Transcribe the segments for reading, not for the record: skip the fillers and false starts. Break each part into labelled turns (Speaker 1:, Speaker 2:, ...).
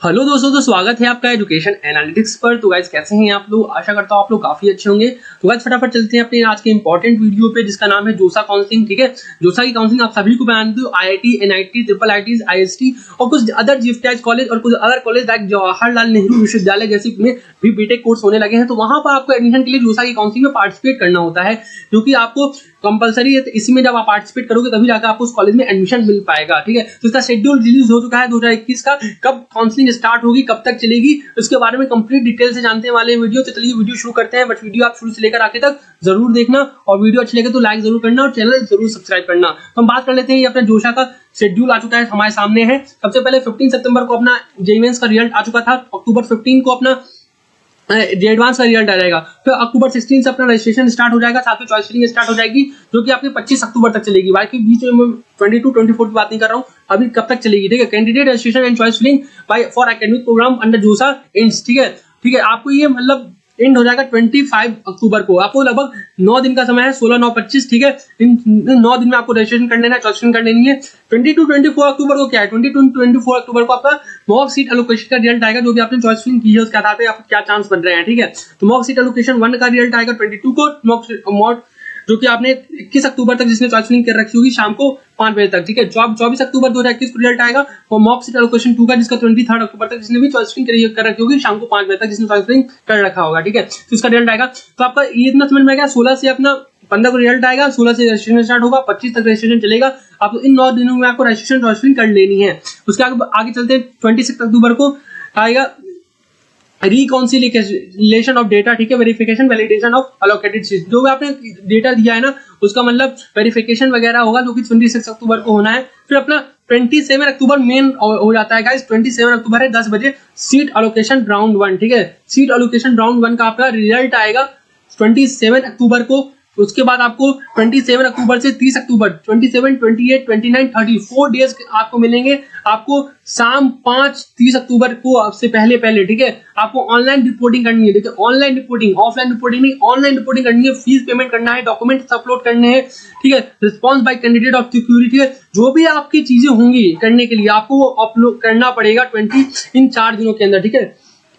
Speaker 1: Hello दोस्तों, तो स्वागत है आपका एजुकेशन एनालिटिक्स पर। तो गाइस कैसे हैं आप लोग? आशा करता हूं आप लोग काफी अच्छे होंगे। तो गाइस फटाफट चलते हैं अपने आज के इंपॉर्टेंट वीडियो पे, जिसका नाम है जोसा काउंसलिंग। ठीक है, जोसा की काउंसलिंग आप सभी को जानते हो। IIT, NIT, triple IT, IST और कुछ अदर जीएफटीआई कॉलेज और कुछ other college like Jawaharlal Nehru विश्वविद्यालय जैसे में भी बीटेक कोर्स होने लगे हैं। तो वहां पर आपको एडमिशन के लिए जोसा की काउंसलिंग में पार्टिसिपेट करना होता है, क्योंकि आपको कंपलसरी है। तो इसी में जब आप पार्टिसिपेट करोगे तभी जाकर आपको उस कॉलेज में एडमिशन मिल पाएगा। ठीक है, तो इसका शेड्यूल रिलीज हो चुका है 2021 का। कब काउंसलिंग स्टार्ट होगी, कब तक चलेगी, उसके बारे में कंप्लीट डिटेल से जानते हैं वाले वीडियो। तो चलिए वीडियो शुरू करते हैं। बट वीडियो आप शुरू से लेकर आखिर तक जरूर देखना, और वीडियो अच्छी लगे तो लाइक जरूर करना और चैनल जरूर सब्सक्राइब करना। तो हम बात कर लेते हैं, ये अपना जोसा का शेड्यूल आ चुका है, हमारे सामने है। सबसे पहले 15 सितंबर को अपना जेईई मेंस का रिजल्ट आ चुका था। अक्टूबर 15 को अपना एडवांस का रिजल्ट आ जाएगा। फिर अक्टूबर 16 से अपना रजिस्ट्रेशन स्टार्ट हो जाएगा, साथ में चॉइस फिलिंग स्टार्ट हो जाएगी, जो कि आपके 25 अक्टूबर तक चलेगी। बाकी बीच में 22-24 की बात नहीं कर रहा हूँ, अभी कब तक चलेगी। ठीक है, candidate registration and choice filling by for academic program under JoSAA ends. ठीक है, आपको ये मतलब एंड हो जाएगा 25 अक्टूबर को। आपको लगभग 9 दिन का समय है, 16-9-25। ठीक है, इन 9 दिन में आपको रजिस्ट्रेशन कर लेना है, चॉइस फिलिंग कर लेनी है। 22-24 अक्टूबर को क्या है, 22-24 अक्टूबर को आपका मॉक सीट एलोकेशन का रिजल्ट आएगा। जो भी आपने चॉइस फिलिंग की है उसके आधार पे आपको क्या चांस बन रहे हैं। ठीक है, तो मॉक सीट एलोकेशन 1 का रिजल्ट आएगा 22 को। मॉक जो कि आपने 21 अक्टूबर तक जिसने चॉइस फिलिंग कर रखी होगी शाम को 5 बजे तक। ठीक है, 24 अक्टूबर 2021 को रिजल्ट आएगा। और मॉक सीट एलोकेशन 2 का, जिसका 23 अक्टूबर तक जिसने भी चॉइस फिलिंग कर रखी होगी शाम को 5 बजे तक जिसने चॉइस फिलिंग कर रखा होगा। ठीक है, तो इसका रिजल्ट आएगा। तो आपका ये इतना समझ में आ गया। 16 से अपना 15 को रिजल्ट आएगा, 16 से रजिस्ट्रेशन स्टार्ट होगा, 25 तक रजिस्ट्रेशन चलेगा। आपको इन 9 दिनों में आपको रजिस्ट्रेशन चॉइस फिलिंग कर लेनी है। उसके आगे चलते हैं। 26 अक्टूबर को आएगा रिकॉन्सिलिएशन ऑफ डेटा। ठीक है, verification validation of allocated seat. जो भी आपने डेटा दिया है ना, उसका मतलब वेरिफिकेशन वगैरह होगा, जो कि 26 अक्टूबर को होना है। फिर अपना 27 अक्टूबर मेन हो जाता है गाइस। 27 अक्टूबर है 10 बजे सीट एलोकेशन राउंड 1। ठीक है, सीट एलोकेशन राउंड 1 का आपका रिजल्ट आएगा 27 अक्टूबर को। उसके बाद आपको 27 अक्टूबर से 30 अक्टूबर 27, 28, 29, 30 4 डेज आपको मिलेंगे। आपको शाम 5-30 अक्टूबर को आपसे पहले ठीक है, आपको ऑनलाइन रिपोर्टिंग करनी है। देखिए, ऑनलाइन रिपोर्टिंग, ऑफलाइन रिपोर्टिंग नहीं, ऑनलाइन रिपोर्टिंग करनी है। फीस पेमेंट करना है, डॉक्यूमेंट्स अपलोड करने हैं। ठीक है, response bye candidate of security है। जो भी आपकी चीजें होंगी करने के लिए आपको वो अपलोड करना पड़ेगा इन 4 दिनों के अंदर। ठीक है,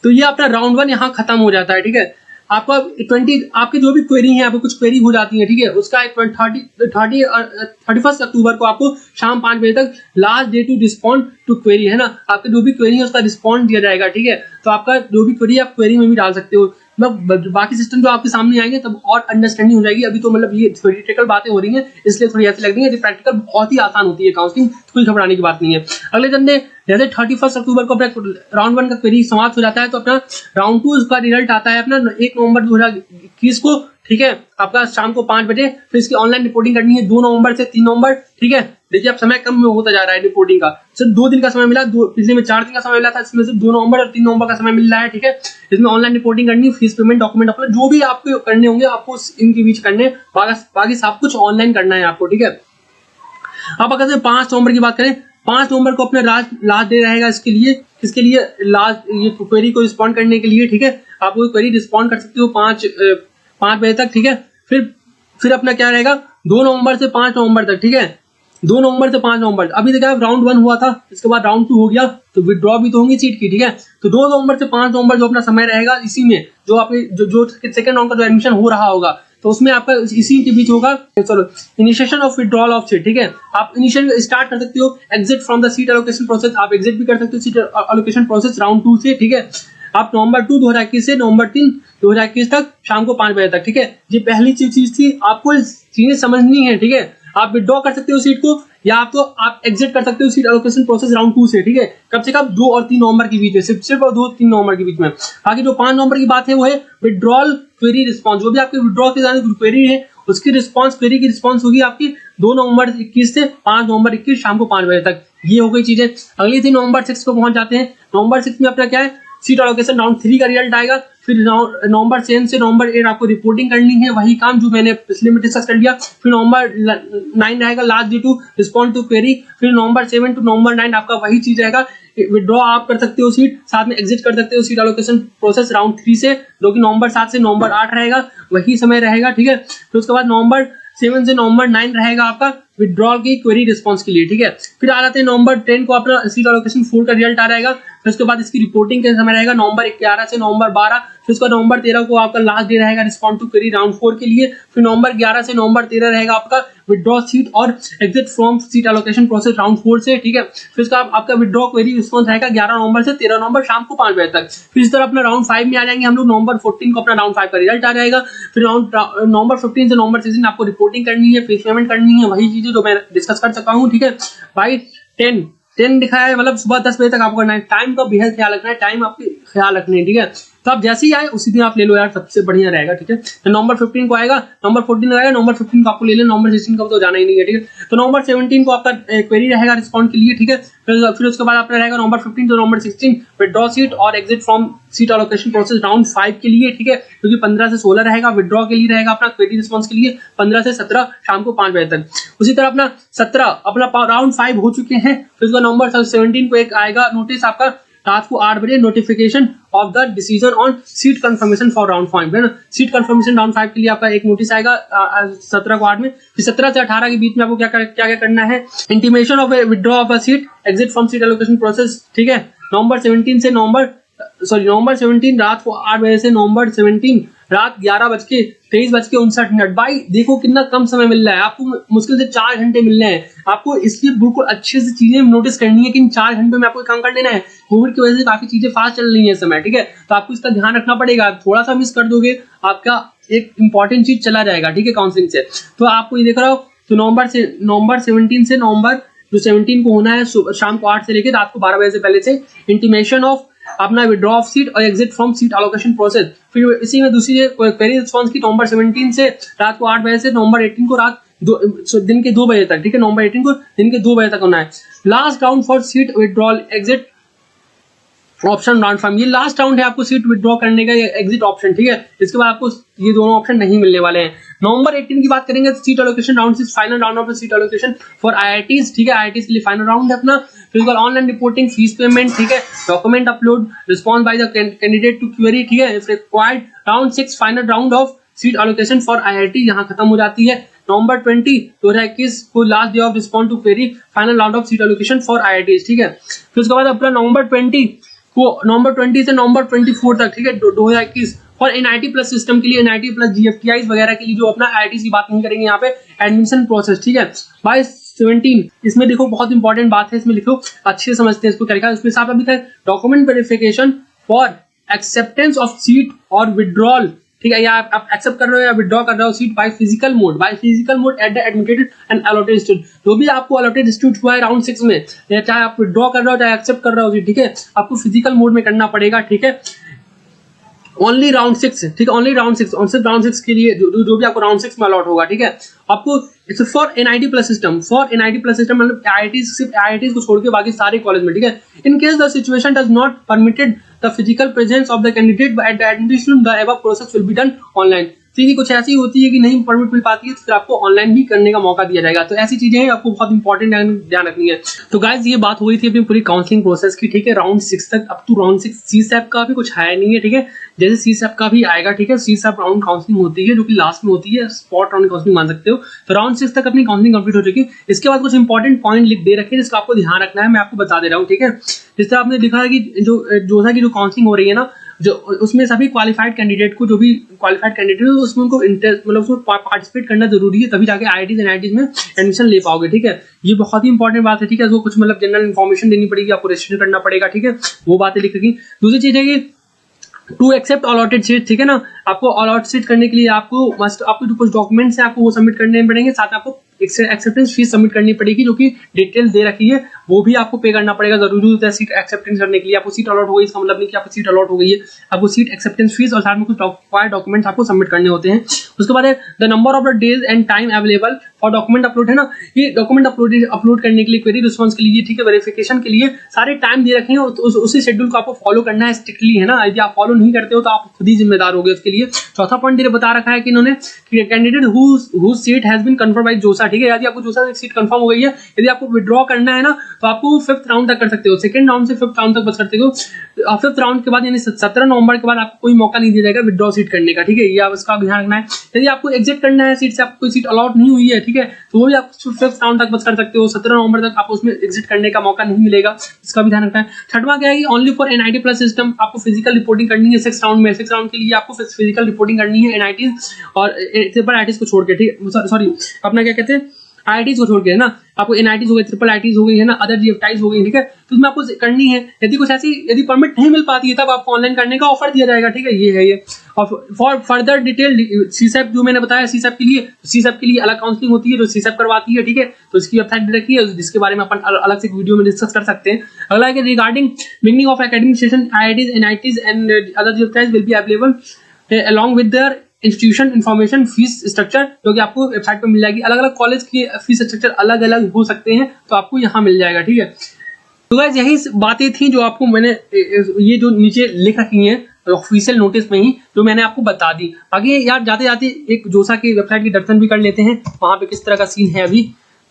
Speaker 1: तो ये अपना राउंड 1 यहाँ खत्म हो जाता है। ठीक है, आपका 20 आपकी जो भी क्वेरी है, आपको कुछ क्वेरी हो जाती है। ठीक है, उसका 31 अक्टूबर को आपको शाम 5 बजे तक last day to respond to query है ना। आपके जो भी क्वेरी है उसका रिस्पॉन्ड दिया जाएगा। ठीक है, तो आपका जो भी क्वेरी आप क्वेरी में भी डाल सकते हो। मतलब बाकी सिस्टम जो आपके सामने आएंगे तब और अंडरस्टैंडिंग हो जाएगी। अभी तो मतलब ये थ्योरेटिकल बातें हो रही हैं, इसलिए थोड़ी ऐसी लग रही है। प्रैक्टिकल बहुत ही आसान होती है काउंसलिंग, कोई घबराने की बात नहीं है। अगले दिन जैसे 31 अक्टूबर को अपना राउंड 1 का क्वेरी समाप्त हो जाता है, तो अपना राउंड 2 का रिजल्ट आता है अपना 1 नवंबर 2021 को। ठीक है, आपका शाम को 5 बजे। फिर इसकी ऑनलाइन रिपोर्टिंग करनी है 2 नवंबर से 3 नवंबर। ठीक है, देखिए अब समय कम होता जा रहा है रिपोर्टिंग का। सिर्फ 2 दिन का समय मिला, पिछले में 4 दिन का समय मिला था, इसमें सिर्फ 2 नवंबर और 3 नवंबर का समय मिल रहा है। ठीक है, इसमें ऑनलाइन रिपोर्टिंग करनी, फीस पेमेंट, डॉक्यूमेंट अपलोड, जो भी आपको करने होंगे आपको इनके बीच करने, बाकी सब कुछ ऑनलाइन करना है आपको। ठीक है, अब अगर 5 नवंबर की बात करें, 5 नवंबर को अपने लास्ट डे रहेगा इसके लिए लास्ट ये क्वेरी को रिस्पॉन्ड करने के लिए। ठीक है, आप वो क्वेरी रिस्पॉन्ड कर सकते हो 5 बजे तक। ठीक है, फिर अपना क्या रहेगा 2 नवंबर से 5 नवंबर तक। ठीक है, 2 नवंबर से 5 नवंबर। अभी देखा राउंड 1 हुआ था, इसके बाद राउंड 2 हो गया, तो विड्रॉ भी तो होंगी सीट की। ठीक है, तो 2 नवंबर से 5 नवंबर जो अपना समय रहेगा, इसी में जो आपके जो सेकंड राउंड का जो एडमिशन हो रहा होगा, तो उसमें आपका इसी के बीच होगा चलो initiation of withdrawal of seat. ठीक है, आप इनिशियल स्टार्ट कर सकते हो, exit from the seat allocation process, आप एग्जिट भी कर सकते हो सीट एलोकेशन प्रोसेस राउंड 2 से। ठीक है, आप नवंबर 2 2021 से नवंबर 3 2021 तक शाम को 5 बजे तक। ठीक है, ये पहली चीज थी, आपको चीजें समझनी है। ठीक है, आप विड्रॉ कर सकते हो सीट को, या आप एग्जिट कर सकते हो सीट एलोकेशन प्रोसेस राउंड 2 से। ठीक है, कब से कब 2 और 3 नवंबर के बीच में, सिर्फ 2-3 नवंबर के बीच में। आगे जो 5 नवंबर की बात है वो है विड्रॉल क्वेरी रिस्पॉन्स। जो भी आपके विड्रॉ के क्वेरी है उसकी रिस्पॉन्स, क्वेरी की रिस्पॉन्स होगी आपकी 2 नवंबर 21 से 5 नवंबर 21 शाम को 5 बजे तक। ये हो गई चीजें। अगली थी नवंबर 6 को पहुंच जाते हैं। नवंबर 6 में अपना क्या है, सीट एलोकेशन राउंड 3 का रिजल्ट आएगा। फिर नवंबर 7 से नवंबर 8 आपको रिपोर्टिंग करनी है, वही काम जो मैंने पिछले में डिस्कस कर लिया। फिर नवंबर 9 रहेगा last day to respond to query. फिर नवंबर 7 टू नवंबर 9 आपका वही चीज रहेगा, विड्रॉ आप कर सकते हो सीट, साथ में एग्जिट कर सकते हो सीट एलोकेशन प्रोसेस राउंड 3 से, जो कि नवंबर 7 से नवंबर 8 रहेगा, वही समय रहेगा। ठीक है, फिर उसके बाद नवंबर 7 से नवंबर 9 रहेगा आपका विड्रॉल की क्वेरी रिस्पांस के लिए, ठीक है। फिर आ जाते हैं नवंबर 10 को अपना सीट एलोकेशन 4 का रिजल्ट आ जाएगा। फिर उसके बाद इसकी रिपोर्टिंग के समय रहेगा नवंबर 11 से नवंबर 12। फिर उसका नवंबर 13 को आपका लास्ट डे रहेगा रिस्पॉन्ड टू क्वेरी राउंड 4 के लिए। फिर नवंबर 11 से नवंबर 13 रहेगा आपका विड्रॉ सीट और exit from seat allocation process round 4 से, ठीक है। फिर उसका आपका विड्रॉ क्वेरी रिस्पॉन्स रहेगा 11 नवंबर से 13 नवंबर शाम को 5 बजे तक। फिर इस तरह अपना राउंड 5 में आ जाएंगे हम लोग। नवंबर 14 को अपना राउंड 5 का रिजल्ट आ जाएगा। फिर नवंबर 15 से नवंबर 16 आपको रिपोर्टिंग करनी है, फीस पेमेंट करनी है, वही चीजें जो मैं डिस्कस कर चुका हूँ, ठीक है भाई। 10 दिखाया है, मतलब सुबह 10 बजे तक आपको करना है। टाइम का बेहद ख्याल रखना है, टाइम आपके ख्याल रखने है, ठीक है। तो आप जैसे ही आए उसी दिन आप ले लो यार, सबसे बढ़िया रहेगा, ठीक है। तो नवंबर 15 को आएगा, नवंबर 14 आएगा, नवंबर 15 को आपको ले लेना, नवंबर 16 को तो जाना ही नहीं है, ठीक है। तो नवंबर 17 को आपका क्वेरी रहेगा रिस्पॉन्ड के लिए, ठीक है। फिर उसके बाद आपका रहेगा नवंबर 15 to नवंबर 16 विड्रॉ सीट और exit from seat allocation process round 5 के लिए, ठीक है। क्योंकि 15 से 16 रहेगा, विड्रॉ के लिए रहेगा अपना क्वेरी रिस्पॉन्स के लिए 15 से 17 शाम को 5 बजे तक। उसी तरह अपना 17 अपना राउंड 5 हो चुके हैं। फिर उसका नवंबर 17 को एक आएगा नोटिस आपका रात को 8 बजे, notification of the decision on seat confirmation for round 5, है ना। सीट कंफर्मेशन राउंड 5 के लिए आपका एक नोटिस आएगा 17 को 8 में। फिर 17 से 18 के बीच में आपको क्या करना है, intimation of withdraw of a seat, exit from seat allocation process, ठीक है। नवंबर 17 रात को 8 बजे से नवंबर 17 रात 23:59। भाई देखो कितना कम समय मिल रहा है आपको, मुश्किल से 4 घंटे मिल रहे हैं आपको। इसलिए बिल्कुल अच्छे से चीजें नोटिस करनी है कि इन 4 घंटों में आपको काम कर लेना है। कोविड की वजह से काफी चीजें फास्ट चल रही है इस समय, ठीक है। तो आपको इसका ध्यान रखना पड़ेगा, थोड़ा सा मिस कर दोगे आपका एक इंपॉर्टेंट चीज चला जाएगा, ठीक है, काउंसलिंग से। तो आपको ये देख रहा हो, तो नवंबर 17 से नवंबर जो 17 को होना है शाम को 8 से लेकर रात को 12 बजे से पहले से इंटीमेशन ऑफ अपना विड्रॉ ऑफ सीट और exit from seat allocation process. फिर इसी में दूसरी क्वेरी रिस्पांस की नवंबर 17 से रात को 8 बजे से नवंबर 18 को दिन के 2 बजे तक, ठीक है। नवंबर 18 को दिन के 2 बजे तक होना है। Last round for seat withdrawal exit option round 5, ये लास्ट राउंड है आपको सीट विड्रॉ करने का, एग्जिट ऑप्शन, ठीक है। इसके बाद आपको ये दोनों ऑप्शन नहीं मिलने वाले हैं। नवंबर 18 की बात करेंगे तो seat allocation round 6 final round of seat allocation for IITs, ठीक है। आईआईटीज के लिए फाइनल राउंड है अपना। फिर ऑनलाइन रिपोर्टिंग, फीस पेमेंट, ठीक है, document upload, response by the candidate to query, ठीक है। If required round 6 final round of seat allocation for IIT यहाँ खत्म हो जाती है। नवंबर 2021 को last day of response to query final round of seat allocation for IITs, ठीक है। फिर उसके बाद अपना नवंबर 20 से नवंबर 24 तक, ठीक है, 2021 और एनआईटी प्लस सिस्टम के लिए, एनआईटी प्लस जीएफटीआई वगैरह के लिए, जो अपना आईआईटी की बात नहीं करेंगे यहाँ पे, एडमिशन प्रोसेस, ठीक है। बाय 17 इसमें देखो बहुत इंपॉर्टेंट बात है, इसमें लिखो अच्छे से समझते हैं इसको क्या लिखा है। उसमें साफ लिखा है document verification for acceptance of seat और विड्रॉल, ठीक है। या आप एक्सेप्ट कर रहे हो या विड्रॉ कर रहे हो seat by physical mode at the admitted and allotted institute. जो भी आपको अलॉटेड इंस्टीट्यूट हुआ है राउंड 6 में, चाहे आप विड्रॉ कर रहे हो चाहे एक्सेप्ट कर रहे हो, ठीक है, आपको फिजिकल मोड में करना पड़ेगा, ठीक है। ओनली राउंड 6, ठीक है, ओनली राउंड 6 और सिर्फ राउंड 6 के लिए जो भी आपको राउंड 6 में अलॉट होगा, ठीक है। आपको फॉर एनआईटी प्लस सिस्टम, मतलब आईआईटी सिर्फ आईआईटी को छोड़ के बाकी सारे कॉलेज में, ठीक है। In case the situation does not permitted the physical presence of the candidate at the admission, the above process will be done online. ठीक, कुछ ऐसी होती है कि नहीं परमिट मिल पाती है तो फिर आपको ऑनलाइन भी करने का मौका दिया जाएगा। तो ऐसी चीजें हैं, आपको बहुत इंपॉर्टेंट ध्यान रखनी है। तो गाइज ये बात हुई थी अपनी पूरी काउंसलिंग प्रोसेस की, ठीक है, राउंड 6 तक। अब तो राउंड 6 सीसैप का भी कुछ है नहीं है, ठीक है, जैसे सीसैप का भी आएगा, ठीक है। सीसैप राउंड काउंसलिंग होती है जो कि लास्ट में होती है, स्पॉट राउंड काउंसलिंग मान सकते हो। तो राउंड 6 तक अपनी काउंसलिंग कंप्लीट हो चुकी है। इसके बाद कुछ इंपॉर्टेंट पॉइंट लिख दे रखे हैं जिसका आपको ध्यान रखना है, मैं आपको बता दे रहा हूँ, ठीक है। जिस तरह आपने देखा है कि जो काउंसलिंग हो रही है ना, जो उसमें सभी क्वालिफाइड कैंडिडेट को, जो भी क्वालिफाइड कैंडिडेट है उसमें उनको इंटरेस्ट, मतलब उसमें पार्टिसिपेट करना जरूरी है, तभी जाके आईआईटीज एनआईटीज में एडमिशन ले पाओगे, ठीक है। ये बहुत ही इंपॉर्टेंट बात है, ठीक है। वो कुछ मतलब जनरल इन्फॉर्मेशन देनी पड़ेगी, आपको रजिस्ट्रेशन करना पड़ेगा, ठीक है, वो बातें लिख रखी। दूसरी चीज है कि टू एक्सेप्ट अलॉटेड सीट, ठीक है ना, आपको अलॉट सीट करने के लिए आपको आपको जो कुछ डॉक्यूमेंट्स हैं आपको वो सबमिट करने पड़ेंगे, साथ में आपको एक्सेप्टेंस फीस सबमिट करनी पड़ेगी जो कि डिटेल दे रखी है, वो भी आपको पे करना पड़ेगा, जरूरी होता है सीट एक्सेप्टेंस करने के लिए। आपको सीट अलॉट हो गई इसका मतलब नहीं कि आपको सीट अलॉट हो गई है, आपको सीट एक्सेप्टेंस फीस और साथ में कुछ डॉक्यूमेंट्स आपको सबमिट करने होते हैं। उसके बाद है the number of the days and time available for document upload, है ना, ये डॉक्यूमेंट अपलोड करने के लिए, क्वेरी रिस्पॉन्स के लिए, ठीक है, वेरिफिकेशन के लिए सारे टाइम दे रखे हैं, उसी शेड्यूल को आपको फॉलो करना है स्ट्रिक्टली, है ना। यदि आप फॉलो नहीं करते हो तो आप खुद ही जिम्मेदार होगे उसके लिए। चौथा पॉइंट बता रखा है कि इन्होंने candidate whose seat has been confirm by JoSAA, ठीक है, यदि आपको जोसा सीट कंफर्म हो गई है, यदि आपको विड्रॉ करना है ना, तो आपको 5th राउंड तक कर सकते हो, 2nd राउंड से 5th राउंड तक बच सकते हो। 5th राउंड के बाद यानी 17 नवंबर के बाद आपको कोई मौका नहीं दिया जाएगा विड्रॉ सीट करने का, ठीक है, ये आप इसका ध्यान रखना है। यदि आपको एग्जिट करना है सीट से, आपको कोई सीट अलॉट नहीं हुई है, ठीक है, तो वो भी आप 5th राउंड तक बच कर सकते हो। 17 नवंबर तक आपको उसमें एग्जिट करने का मौका नहीं मिलेगा, इसका भी ध्यान रखना है। छठवां क्या है कि only for NIT plus system आपको फिजिकल रिपोर्टिंग करनी है 6th राउंड में। 6th राउंड के लिए आपको फिजिकल रिपोर्टिंग करनी है एनआईटी और ट्रिपल आईटीज को छोड़ के, ठीक है, सॉरी अपना क्या कहते हैं आईआईटीज को छोड़ के, है ना, आपको एनआईटीज हो गई, ट्रिपल आईटीज हो गई, है ना, अदर जीएफटाइज हो गई, ठीक है, तो उसमें आपको करनी है। यदि कुछ ऐसी यदि परमिट नहीं मिल पाती है तब आपको ऑनलाइन करने का ऑफर दिया जाएगा, ठीक है, ये है ये। और फॉर फर्दर डिटेल सीसैप जो मैंने बताया सीसैप के लिए अलग काउंसलिंग होती है जो सीसैप करवाती है, ठीक है, तो इसकी वेबसाइट दे रखी है जिसके बारे में अपन अलग से वीडियो में डिस्कस कर सकते हैं। अगला है कि regarding beginning of academic session IITs NITs and other GFTIs will be available along with their institution information fees structure, जो कि आपको वेबसाइट पर मिल जाएगी। अलग अलग कॉलेज के फीस स्ट्रक्चर अलग अलग हो सकते हैं, तो आपको यहाँ मिल जाएगा, ठीक है। तो गाइस यही बातें थी जो आपको मैंने ये जो नीचे लिख रखी हैं ऑफिशियल नोटिस में ही, जो मैंने आपको बता दी। बाकी यार जाते जाते एक जोसा की वेबसाइट की दर्शन भी कर लेते हैं, वहाँ पे किस तरह का सीन है अभी।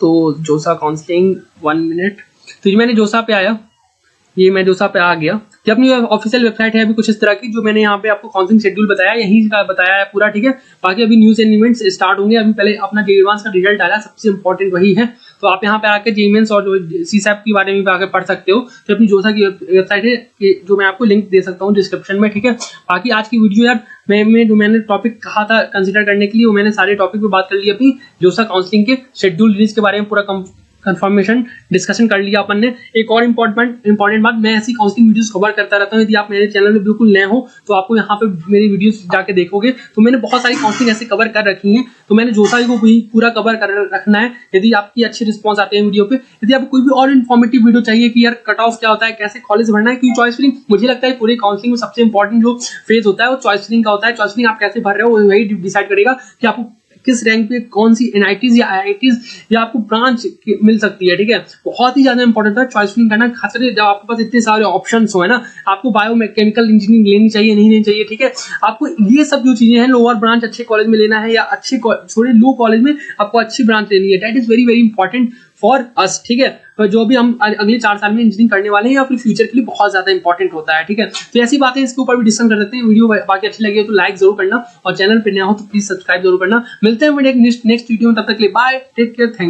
Speaker 1: तो जोसा काउंसलिंग 1 मिनट, तो मैंने जोसा पे आया, ये मैं जोसा पे आ गया। ये अपनी ऑफिशियल वेबसाइट है अभी कुछ इस तरह की, जो मैंने यहाँ पे आपको काउंसलिंग शेड्यूल बताया यहीं का बताया है पूरा, ठीक है। बाकी अभी न्यूज एंड इवेंट्स स्टार्ट होंगे, अभी पहले अपना जे एडवांस का रिजल्ट आया, सबसे इंपॉर्टेंट वही है। तो आप यहाँ पे आके जे मेंस और जो सीसैप के बारे में भी आके पढ़ सकते हो, जो अपनी जोसा की वेबसाइट है, जो मैं आपको लिंक दे सकता हूँ डिस्क्रिप्शन में, ठीक है। बाकी आज की वीडियो यार जो मैंने टॉपिक कहा था कंसिडर करने के लिए, वो मैंने सारे टॉपिक पे बात कर ली अपनी जोसा काउंसलिंग के शेड्यूल रिलीज के बारे में पूरा कंफर्मेशन डिस्कशन कर लिया अपन ने। एक और इंपॉर्टेंट बात, मैं ऐसी काउंसलिंग वीडियोस कवर करता रहता हूँ। यदि आप मेरे चैनल में बिल्कुल नए हो तो आपको यहाँ पे मेरी वीडियोस जाके देखोगे तो मैंने बहुत सारी काउंसलिंग ऐसे कवर कर रखी है, तो मैंने जोसा को भी पूरा कवर कर रखना है। यदि आपकी अच्छी रिस्पॉन्स आते हैं वीडियो पे, यदि आपको कोई भी और इन्फॉर्मेटिव वीडियो चाहिए कि यार कट ऑफ क्या होता है, कैसे कॉलेज भरना है, क्योंकि चॉइस फिलिंग मुझे लगता है पूरी काउंसलिंग में सबसे इंपॉर्टेंट जो फेज होता है वो चॉइस फिलिंग का होता है। चॉइस फिलिंग आप कैसे भर रहे हो वही डिसाइड करेगा कि आपको किस रैंक पे कौन सी एनआईटीज या आईआईटीज या आपको ब्रांच मिल सकती है, ठीक है। बहुत ही ज्यादा इंपॉर्टेंट है चॉइस फिलिंग करना, खासकर जब आपके पास इतने सारे ऑप्शंस हो, है ना। आपको बायोकेमिकल इंजीनियरिंग लेनी चाहिए, नहीं लेनी चाहिए, ठीक है। आपको ये सब जो चीजें हैं, लोअर ब्रांच अच्छे कॉलेज में लेना है या अच्छे थोड़े लो कॉलेज में आपको अच्छी ब्रांच लेनी है, that is very very important for us, ठीक है। तो जो भी हम अगले 4 साल में इंजीनियरिंग करने वाले हैं या फिर फ्यूचर के लिए बहुत ज्यादा इंपॉर्टेंट होता है, ठीक है। तो ऐसी बातें इसके ऊपर भी डिस्कस कर सकते हैं। वीडियो बाकी अच्छी लगी हो तो लाइक जरूर करना और चैनल पे नया हो तो प्लीज सब्सक्राइब जरूर करना। मिलते हैं नेक्स्ट वीडियो में, तब तक के लिए bye, take care, thank you.